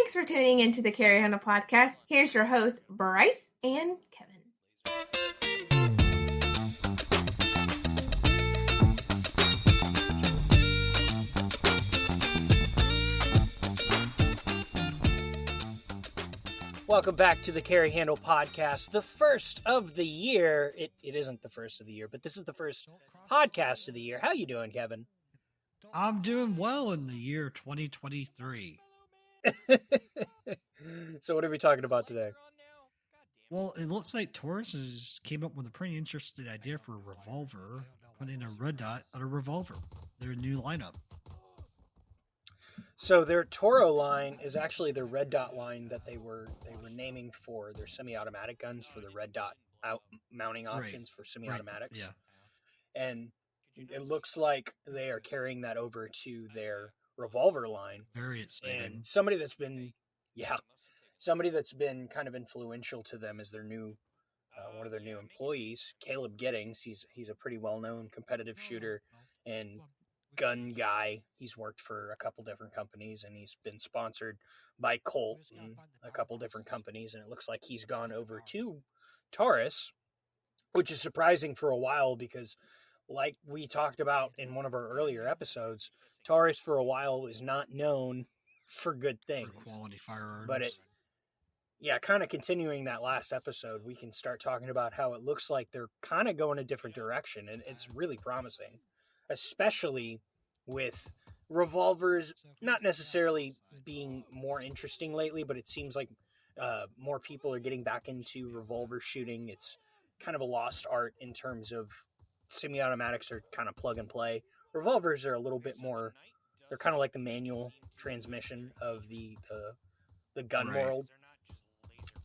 Thanks for tuning into the Carry Handle podcast. Here's your host, Bryce and Kevin. Welcome back to the Carry Handle podcast, the first of the year. It isn't the first of the year, but this is the first podcast of the year. How you doing, Kevin? I'm doing well in the year 2023. So what are we talking about today? Well, it looks like Taurus came up with a pretty interesting idea for a revolver, putting a red dot on a revolver. Their new lineup. So their Toro line is actually their red dot line that they were naming for their semi-automatic guns for the red dot mounting options for semi-automatics. Right. Yeah. And it looks like they are carrying that over to their revolver line. Very exciting. And somebody that's been kind of influential to them is their new one of their new employees, Caleb Giddings. He's a pretty well-known competitive shooter and gun guy. He's worked for a couple different companies, and he's been sponsored by Colt and a couple different companies, and it looks like he's gone over to Taurus, which is surprising for a while because, like we talked about in one of our earlier episodes, Taurus for a while was not known for good things. For quality firearms. But kind of continuing that last episode, we can start talking about how it looks like they're kind of going a different direction, and it's really promising, especially with revolvers not necessarily being more interesting lately, but it seems like more people are getting back into revolver shooting. It's kind of a lost art in terms of semi-automatics are kind of plug and play. Revolvers are a little bit more, they're kind of like the manual transmission of the gun world.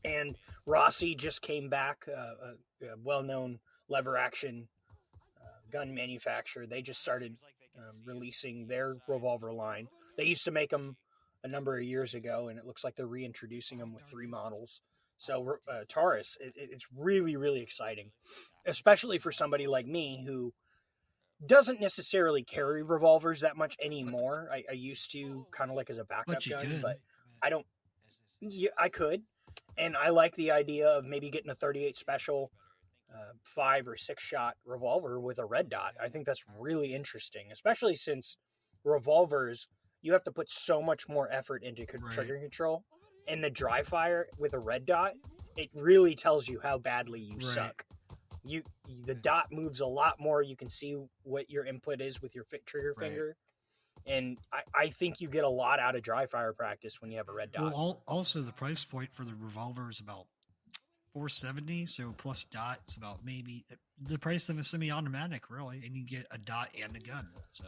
And Rossi just came back, a well-known lever action gun manufacturer. They just started releasing their revolver line. They used to make them a number of years ago, and it looks like they're reintroducing them with 3 models. So Taurus, it's really, really exciting, especially for somebody like me who doesn't necessarily carry revolvers that much anymore. I used to kind of like as a backup gun, but I don't. I could, and I like the idea of maybe getting a 38 special 5 or 6 shot revolver with a red dot. I think that's really interesting, especially since revolvers, you have to put so much more effort into trigger control, and the dry fire with a red dot, it really tells you how badly you suck. The dot moves a lot more. You can see what your input is with your trigger finger. And I think you get a lot out of dry fire practice when you have a red dot. Well, also the price point for the revolver is about $470, so plus dot, it's about maybe the price of a semi-automatic, really, and you get a dot and a gun. So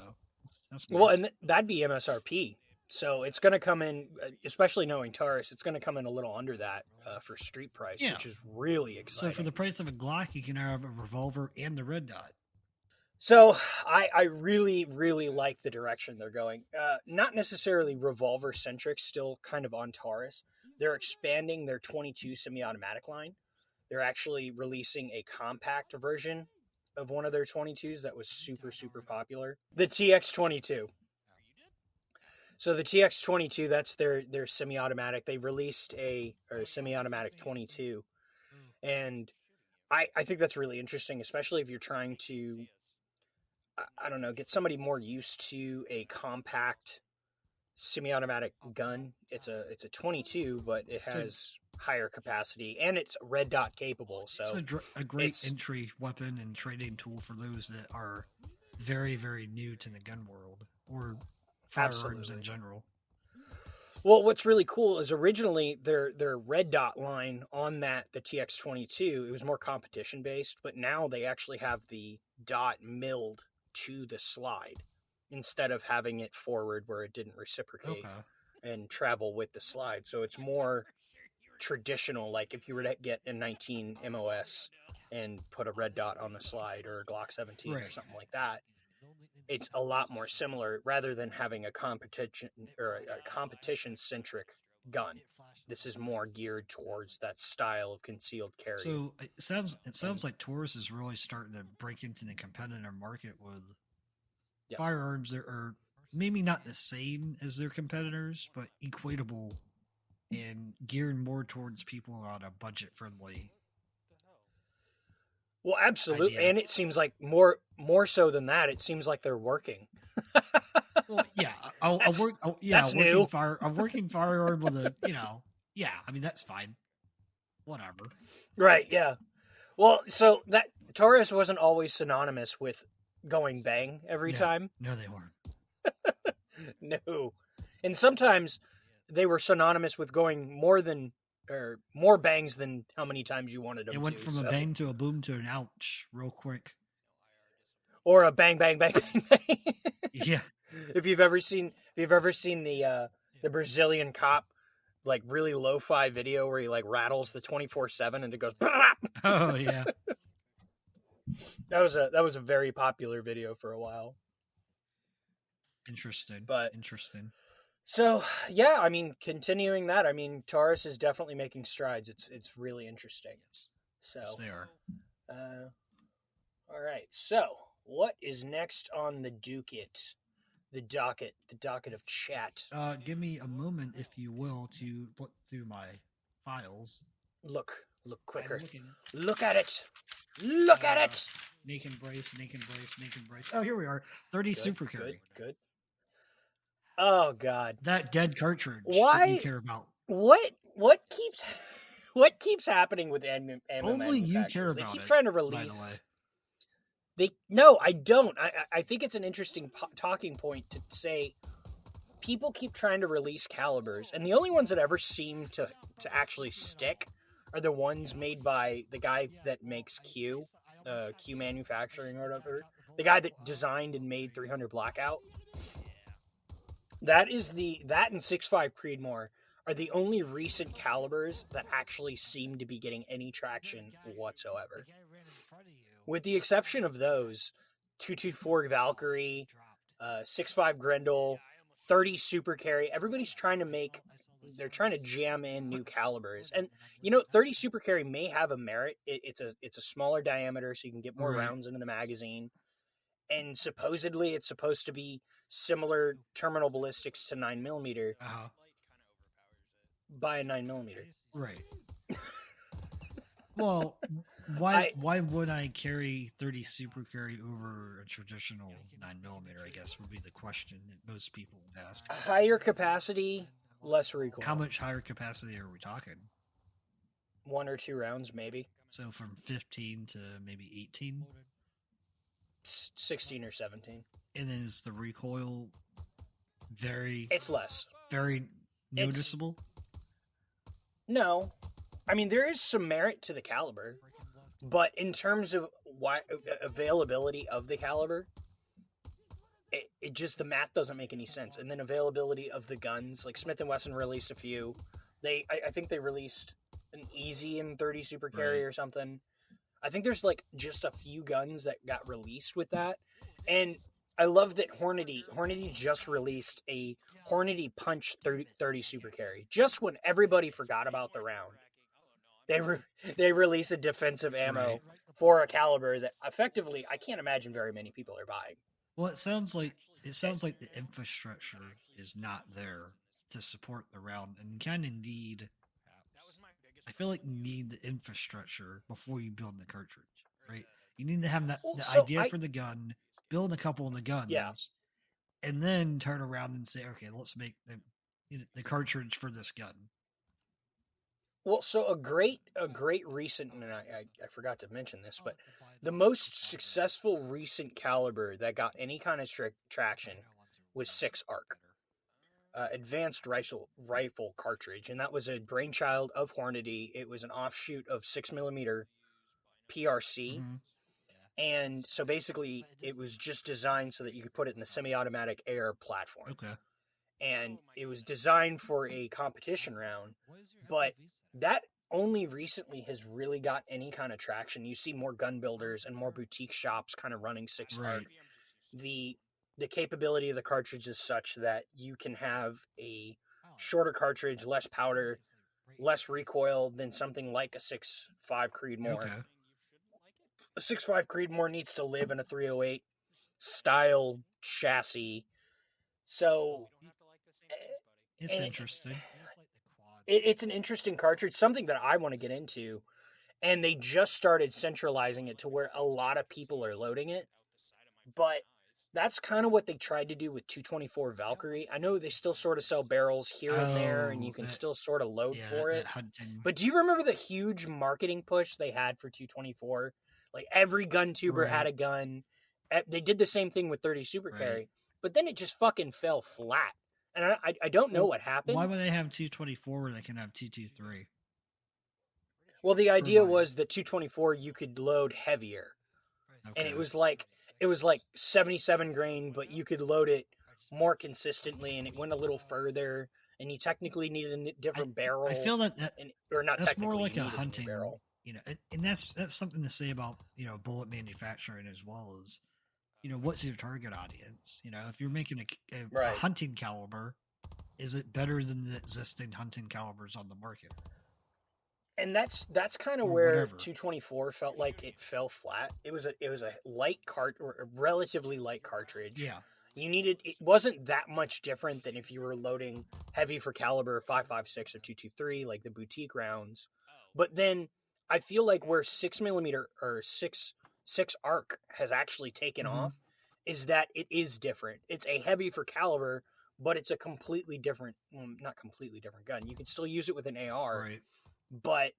that's nice. Well, and that'd be MSRP. So it's going to come in, especially knowing Taurus, it's going to come in a little under that for street price, which is really exciting. So for the price of a Glock, you can have a revolver and the red dot. So I really, really like the direction they're going. Not necessarily revolver-centric, still kind of on Taurus. They're expanding their 22 semi-automatic line. They're actually releasing a compact version of one of their 22s that was super, super popular. The TX22. So the TX22, that's their semi-automatic. They released a semi-automatic 22. And I think that's really interesting, especially if you're trying to, I don't know, get somebody more used to a compact semi-automatic gun. It's a 22, but it has higher capacity, and it's red dot capable. So it's a great entry weapon and trading tool for those that are very, very new to the gun world or firearms in general. Well, what's really cool is originally their red dot line on the TX22, it was more competition based, but now they actually have the dot milled to the slide instead of having it forward where it didn't reciprocate and travel with the slide. So it's more traditional, like if you were to get a 19 MOS and put a red dot on the slide or a Glock 17 or something like that, it's a lot more similar rather than having a competition or a competition-centric gun. This is more geared towards that style of concealed carry. So it sounds like Taurus is really starting to break into the competitor market with firearms that are maybe not the same as their competitors, but equatable and geared more towards people on a budget friendly. Well, absolutely, idea. and it seems like more so than that. It seems like they're working. Well, yeah, I'll That's- work. that's new. I'm working firearm with a, yeah. I mean, that's fine. Whatever. Right? Yeah. Well, so that Taurus wasn't always synonymous with going bang every time. No, they weren't. No, and sometimes they were synonymous with going more bangs than how many times you wanted them. It went from a bang to a boom to an ouch real quick. Or a bang bang bang bang bang. Yeah. If you've ever seen the Brazilian cop like really lo-fi video where he like rattles the 24/7 and it goes. Oh yeah. That was a very popular video for a while. Interesting. But interesting. So yeah, I mean, continuing that, I mean, Taurus is definitely making strides. It's really interesting. So Yes, they are. All right. So what is next on the docket? The docket of chat. Give me a moment, if you will, to look through my files. Look quicker. I'm Look at it. Look at it. Naked brace. Oh, here we are. 30 super carry. Good. Oh God. That dead cartridge. Why that you care about? What keeps happening with ammo Only you care manufacturers? about They keep it, trying to by the release. way. No, I don't. I think it's an interesting talking point to say people keep trying to release calibers, and the only ones that ever seem to actually stick are the ones made by the guy that makes Q Manufacturing or whatever. The guy that designed and made 300 Blackout. That and 6.5 Creedmoor are the only recent calibers that actually seem to be getting any traction whatsoever. With the exception of those, 224 Valkyrie, 6.5 Grendel, 30 Super Carry, everybody's trying to jam in new calibers. And, 30 Super Carry may have a merit. It's a smaller diameter, so you can get more rounds into the magazine. And supposedly it's supposed to be similar terminal ballistics to 9mm by a 9mm. Right. Well, why would I carry 30 super carry over a traditional 9mm? I guess would be the question that most people would ask. Higher capacity, less recoil. How much higher capacity are we talking? 1 or 2 rounds, maybe. So from 15 to maybe 18? 16 or 17. And is the recoil It's less. Very noticeable? No. I mean, there is some merit to the caliber, but in terms of availability of the caliber, it just, the math doesn't make any sense. And then availability of the guns, like Smith & Wesson released a few. I think they released an Easy in 30 Super Carry or something. I think there's like just a few guns that got released with that. And I love that Hornady just released a Hornady Punch 30 Super Carry. Just when everybody forgot about the round. They release a defensive ammo for a caliber that effectively I can't imagine very many people are buying. Well, it sounds like the infrastructure is not there to support the round, and you kind of need. I feel like you need the infrastructure before you build the cartridge, right? You need to have the idea for the gun, build a couple of the guns, and then turn around and say, okay, let's make the cartridge for this gun. Well, so a great recent, and I forgot to mention this, but the most successful recent caliber that got any kind of traction was 6 ARC, advanced rifle cartridge, and that was a brainchild of Hornady. It was an offshoot of 6mm PRC, and so basically it was just designed so that you could put it in the semi-automatic air platform. Okay. And it was designed for a competition round, but that only recently has really got any kind of traction. You see more gun builders and more boutique shops kind of running 6 ARC. The capability of the cartridge is such that you can have a shorter cartridge, less powder, less recoil than something like a 6.5 Creedmoor. Okay. A 6.5 Creedmoor needs to live in a 308 style chassis. So it's interesting. it's an interesting cartridge, something that I want to get into. And they just started centralizing it to where a lot of people are loading it. But that's kind of what they tried to do with 224 Valkyrie. I know they still sort of sell barrels here and there, and you can still sort of load for it. But do you remember the huge marketing push they had for 224? Like every gun tuber had a gun. They did the same thing with 30 Super Carry, but then it just fucking fell flat. And I don't know what happened. Why would they have 224 where they can have 223? Well, the idea was the 224 you could load heavier. Okay. And it was like 77 grain, but you could load it more consistently, and it went a little further. And you technically needed a different barrel. I feel that or not that's technically, more like you a needed hunting barrel. And that's something to say about bullet manufacturing as well as what's your target audience? If you're making a hunting caliber, is it better than the existing hunting calibers on the market? And that's kind of where 224 felt like it fell flat. It was a light or a relatively light cartridge. Yeah. It wasn't that much different than if you were loading heavy for caliber 5.56 or 223, like the boutique rounds. But then I feel like where 6mm or 6 arc has actually taken off is that it is different. It's a heavy for caliber, but it's a completely different, not completely different gun. You can still use it with an AR. Right. But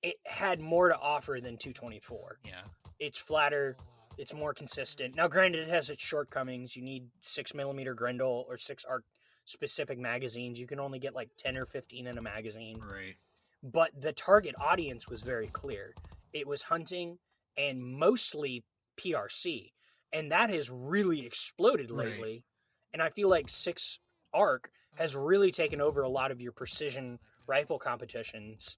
it had more to offer than 224. Yeah. It's flatter. It's more consistent. Now, granted, it has its shortcomings. You need 6mm Grendel or 6 arc specific magazines. You can only get like 10 or 15 in a magazine. Right. But the target audience was very clear. It was hunting and mostly PRC. And that has really exploded lately. Right. And I feel like 6 arc has really taken over a lot of your precision rifle competitions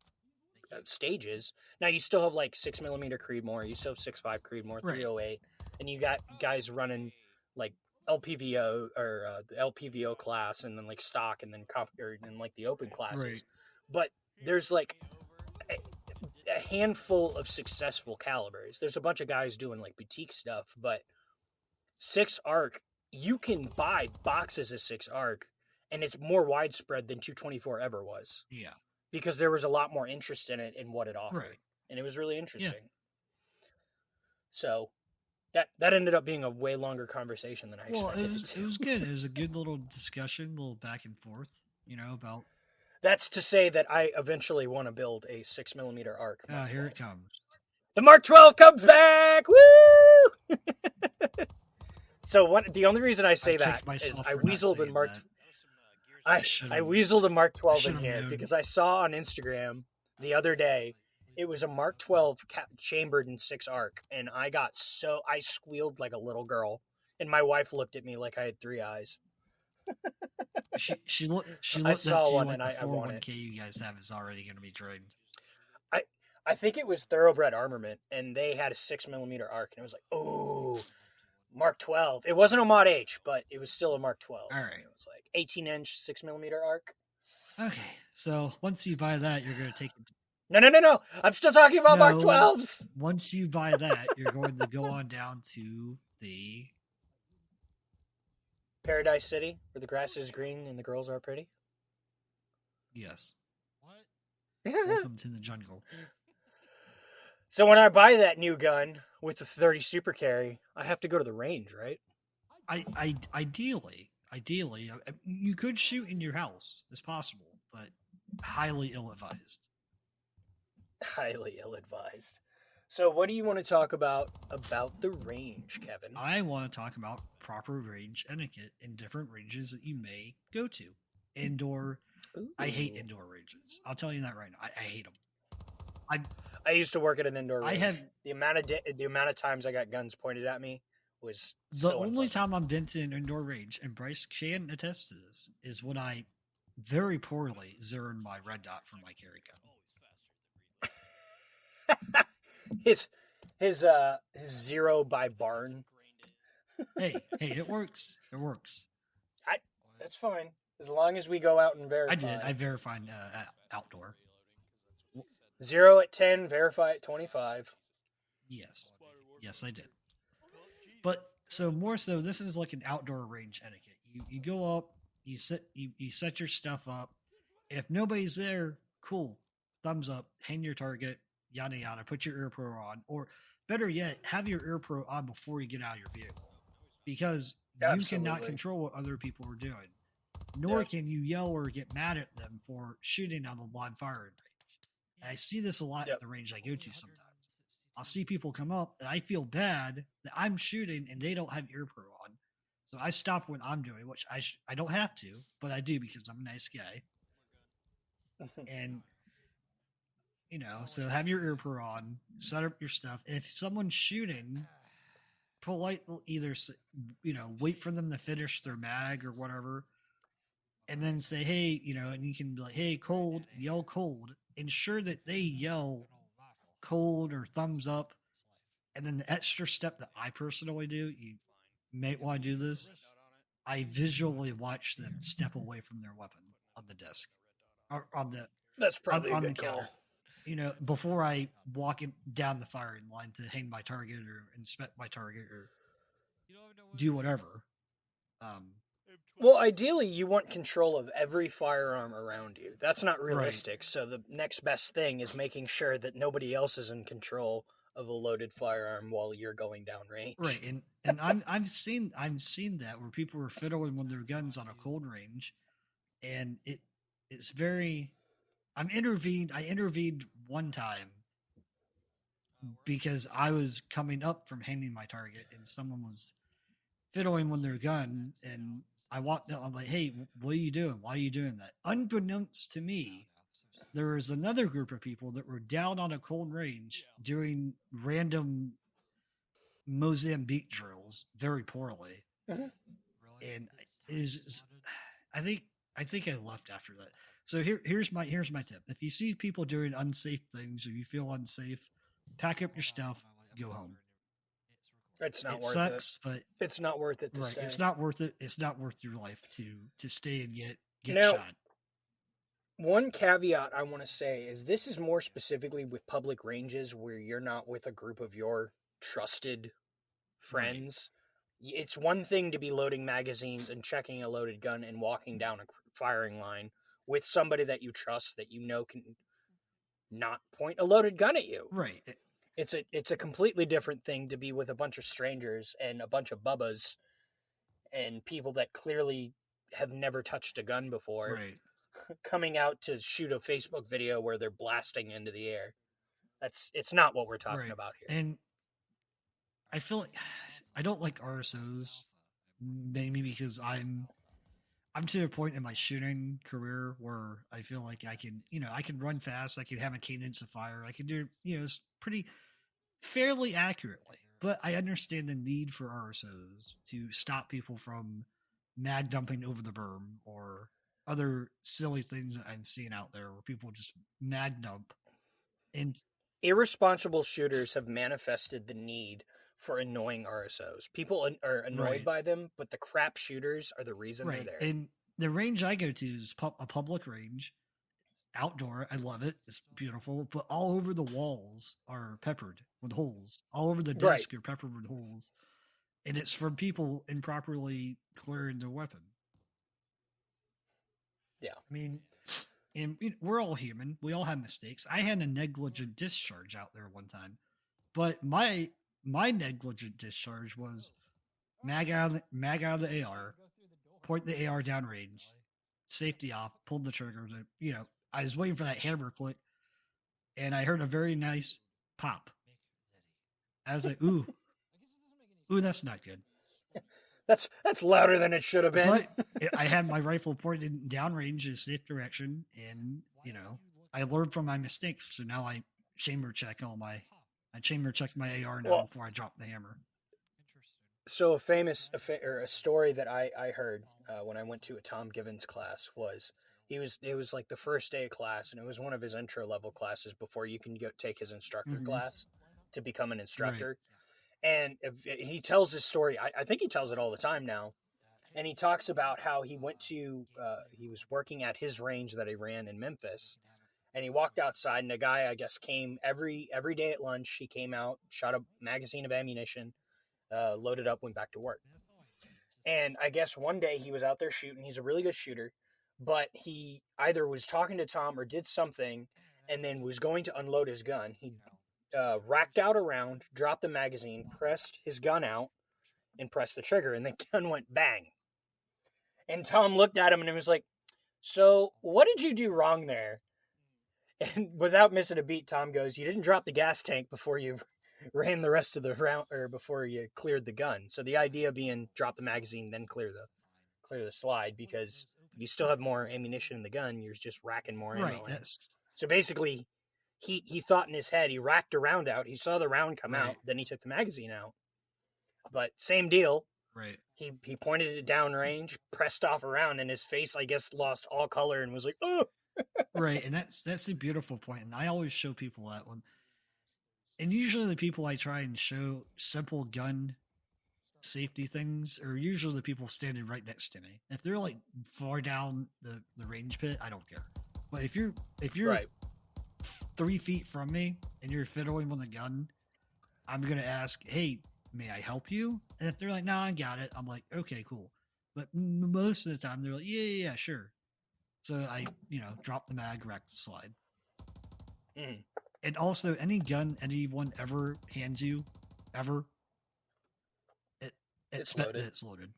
stages. Now you still have like 6mm Creedmoor, you still have 6.5 Creedmoor, 308, and you got guys running like LPVO or the LPVO class, and then like stock, and then like the open classes. Right. But there's like a handful of successful calibers. There's a bunch of guys doing like boutique stuff, but 6 arc, you can buy boxes of 6 arc, and it's more widespread than 224 ever was. Yeah. Because there was a lot more interest in it and what it offered. Right. And it was really interesting. Yeah. So that ended up being a way longer conversation than I expected. Well, it was good. It was a good little discussion, little back and forth, about... That's to say that I eventually want to build a 6mm arc. Here it comes. The Mark 12 comes back! Woo! So the only reason I say that is I weaseled in Mark... I weaseled a Mark 12 in here because I saw on Instagram the other day, it was a Mark 12 chambered in 6 arc, and I squealed like a little girl, and my wife looked at me like I had 3 eyes. She looked I saw one like and I want it. You guys have is already going to be drained. I think it was Thoroughbred Armament, and they had a 6mm arc, and it was like, oh, Mark 12. It wasn't a Mod H, but it was still a Mark 12. All right. It was like 18-inch 6mm arc. Okay, so once you buy that, you're going to take... No. I'm still talking about Mark 12s. Once you buy that, you're going to go on down to the... Paradise City, where the grass is green and the girls are pretty. Yes. What? Welcome to the jungle. So when I buy that new gun with the 30 Super Carry, I have to go to the range, right? Ideally, you could shoot in your house. It's possible, but highly ill-advised. Highly ill-advised. So what do you want to talk about the range, Kevin? I want to talk about proper range etiquette in different ranges that you may go to. Indoor. Ooh. I hate indoor ranges. I'll tell you that right now. I hate them. I used to work at an indoor range. I have the amount of times I got guns pointed at me was the only time I've been to an indoor range, and Bryce can attest to this, is when I very poorly zeroed my red dot for my carry gun. his zero by barn. hey, it works. It works. That's fine as long as we go out and verify. I did. I verified outdoor. 0 at 10, verify at 25. Yes, I did. But so more so, this is like an outdoor range etiquette. You go up, you set your stuff up, If nobody's there, cool. Thumbs up, hang your target, yada yada, put your ear pro on. Or better yet, have your ear pro on before you get out of your vehicle. Because you cannot Absolutely. control what other people are doing. Nor Yep. can you yell or get mad at them for shooting on the live firing range. And I see this a lot Yep. at the range I go to sometimes. I'll see people come up and I feel bad that I'm shooting and they don't have ear pro on. So I stop what I'm doing, which I don't have to, but I do because I'm a nice guy. And, you know, so have your ear pro on, set up your stuff. And if someone's shooting, politely either, you know, wait for them to finish their mag or whatever, and then say, hey, you know, and you can be like, hey, cold, yell cold. Ensure that they yell cold or thumbs up. And then the extra step that I personally do, you may want to do this. I visually watch them step away from their weapon on the desk or on the That's probably on a the good counter. call. You know, before I walk down the firing line to hang my target or inspect my target or do whatever. Well, ideally, you want control of every firearm around you. That's not realistic. Right. So the next best thing is making sure that nobody else is in control of a loaded firearm while you're going down range. Right, and I've seen that where people are fiddling with their guns on a cold range, and it's very. I intervened one time because I was coming up from hanging my target, and someone was fiddling with their gun, and I walked up. I'm like, "Hey, what are you doing? Why are you doing that?" Unbeknownst to me, there was another group of people that were down on a cold range doing random Mozambique drills very poorly, and I think I left after that. So here's my tip: if you see people doing unsafe things or you feel unsafe, pack up your stuff, go home. It's not worth sucks, it. But it's not worth it to right, stay. It's not worth it. It's not worth your life to stay and get now, shot. One caveat I want to say is this is more specifically with public ranges where you're not with a group of your trusted friends. Right. It's one thing to be loading magazines and checking a loaded gun and walking down a firing line with somebody that you trust that you know can not point a loaded gun at you. Right. It's a completely different thing to be with a bunch of strangers and a bunch of bubbas and people that clearly have never touched a gun before. Right. Coming out to shoot a Facebook video where they're blasting into the air. It's not what we're talking about here. And I feel like I don't like RSOs, mainly because I'm to a point in my shooting career where I feel like I can run fast, I can have a cadence of fire, I can do pretty fairly accurately. But I understand the need for RSOs to stop people from mag dumping over the berm or other silly things that I'm seeing out there where people just mag dump. And irresponsible shooters have manifested the need for annoying RSOs. People are annoyed by them, but the crap shooters are the reason they're there. And the range I go to is a public range, outdoor. I love it. It's beautiful. But all over the walls are peppered with holes. All over the desk are peppered with holes. And it's from people improperly clearing their weapon. Yeah. I mean, and we're all human. We all have mistakes. I had a negligent discharge out there one time. But my negligent discharge was mag out of the AR, point the AR downrange, safety off, pulled the trigger. I was waiting for that hammer click, and I heard a very nice pop. I was like, ooh, that's not good. That's louder than it should have been. But I had my rifle pointed downrange in a safe direction, and I learned from my mistakes. So now I chamber check my AR now before I drop the hammer. So a story that I heard when I went to a Tom Givens class was it was like the first day of class, and it was one of his intro level classes before you can go take his instructor class to become an instructor. Right. And he tells this story. I think he tells it all the time now. And he talks about how he went to, he was working at his range that he ran in Memphis. And he walked outside, and a guy, I guess, came every day at lunch. He came out, shot a magazine of ammunition, loaded up, went back to work. And I guess one day he was out there shooting. He's a really good shooter. but he either was talking to Tom or did something, and then was going to unload his gun. He racked out a round, dropped the magazine, pressed his gun out, and pressed the trigger, and the gun went bang. And Tom looked at him and he was like, "So, what did you do wrong there?" And without missing a beat, Tom goes, "You didn't drop the gas tank before you ran the rest of the round, or before you cleared the gun." So the idea being drop the magazine, then clear the slide, because you still have more ammunition in the gun. You're just racking more ammo in. So basically, he thought in his head, he racked a round out. He saw the round come out. Then he took the magazine out. But same deal. Right. He pointed it downrange, pressed off a round, and his face, I guess, lost all color and was like, "Oh." Right, and that's the beautiful point. And I always show people that one. And usually the people I try and show simple gun safety things are usually the people standing right next to me. If they're like far down the range pit, I don't care. But if you're Right. 3 feet from me and you're fiddling with a gun, I'm gonna ask, "Hey, may I help you?" And if they're like, "No, I got it," I'm like, "Okay, cool." But most of the time they're like, yeah, sure. So I, drop the mag, rack the slide. Mm. And also, any gun anyone ever hands you, ever, it's loaded. It's loaded.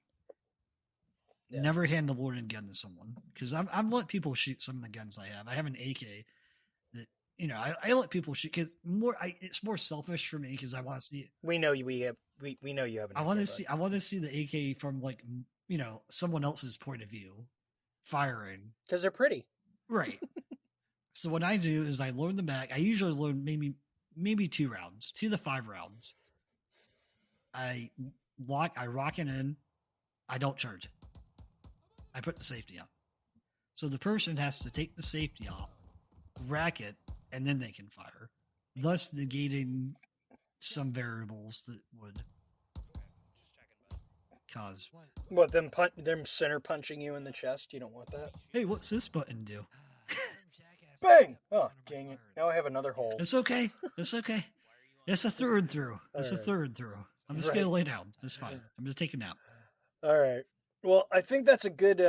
Yeah. Never hand a loaded gun to someone, because I've let people shoot some of the guns I have. I have an AK that I let people shoot, because it's more selfish for me, because I want to see it. We know we know you have an AK. I want to see the AK from someone else's point of view, firing, because they're pretty. Right. So what I do is I load the mag. I usually load maybe 2 rounds, 2 to 5 rounds. I rock it in. I don't charge it. I put the safety on. So the person has to take the safety off, rack it, and then they can fire, thus negating some variables that would cause. What, them center punching you in the chest? You don't want that? Hey, what's this button do? Bang! Oh, dang it. Now I have another hole. It's okay. It's okay. It's a through and through. It's a through and through. I'm just going to lay down. It's fine. I'm just taking a nap. All right. Well, I think that's a good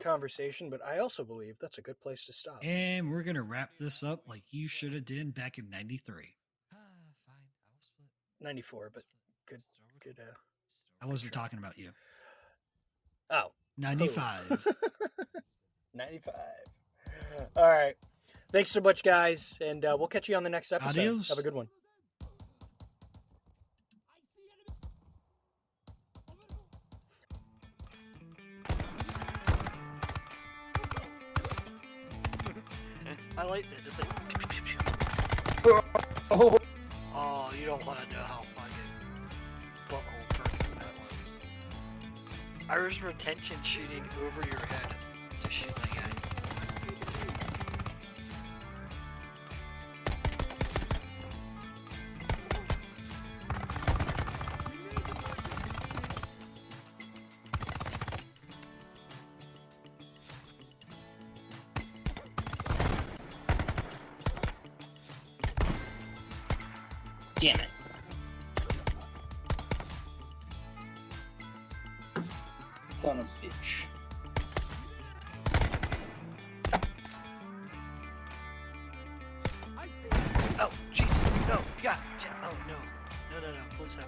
conversation, but I also believe that's a good place to stop. And we're going to wrap this up like you should have done back in 93. 94, but good. I wasn't talking about you. Oh. 95. 95. All right. Thanks so much, guys, and we'll catch you on the next episode. Adios. Have a good one. I like that. It's like... Oh, you don't want to know how fucking butthole perking that was. I was retention shooting over your head to shoot that guy. Damn it. Son of a bitch. Oh, Jesus. No. Yeah. Oh, no. No. Close that.